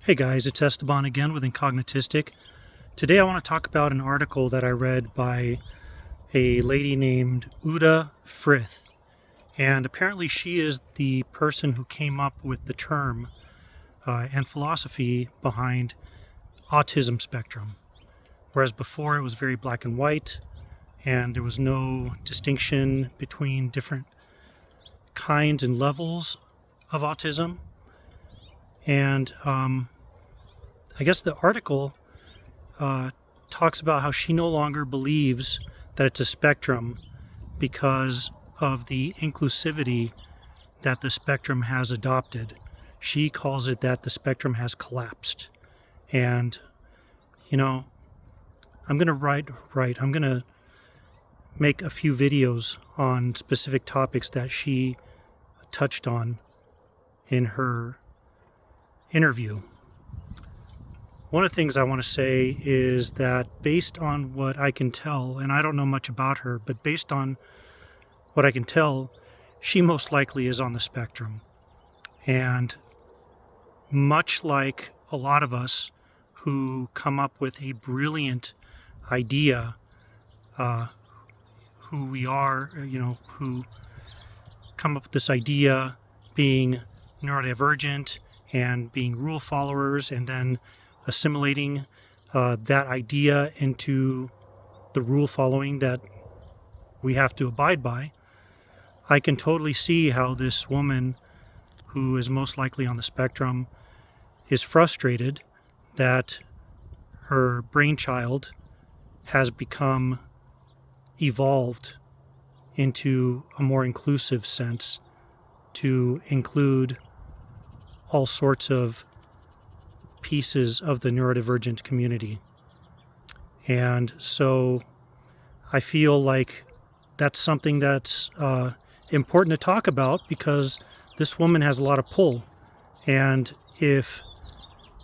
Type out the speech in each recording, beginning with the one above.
Hey guys, it's Esteban again with Incognitistic. Today I want to talk about an article that I read by a lady named Uta Frith. And apparently she is the person who came up with the term and philosophy behind autism spectrum. Whereas before it was very black and white and there was no distinction between different kinds and levels of autism. And I guess the article talks about how she no longer believes that it's a spectrum because of the inclusivity that the spectrum has adopted. She calls it that the spectrum has collapsed. And, I'm going to make a few videos on specific topics that she touched on in her interview. One of the things I want to say is that based on what I can tell, and I don't know much about her, but based on what I can tell, she most likely is on the spectrum. And much like a lot of us who come up with a brilliant idea, who we are, who come up with this idea being neurodivergent and being rule followers and then assimilating that idea into the rule following that we have to abide by. I can totally see how this woman who is most likely on the spectrum is frustrated that her brainchild has become evolved into a more inclusive sense to include all sorts of pieces of the neurodivergent community. And so I feel like that's something that's important to talk about because this woman has a lot of pull. And if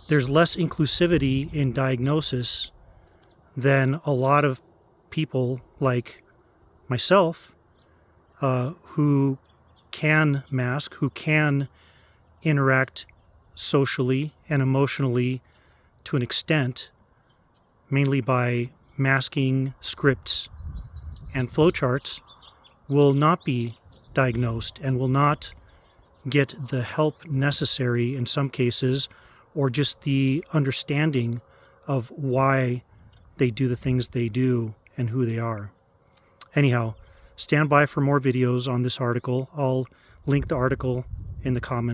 there's less inclusivity in diagnosis, then a lot of people like myself who can mask, who can interact socially and emotionally to an extent, mainly by masking scripts and flowcharts, will not be diagnosed and will not get the help necessary in some cases, or just the understanding of why they do the things they do and who they are. Anyhow, stand by for more videos on this article. I'll link the article in the comments.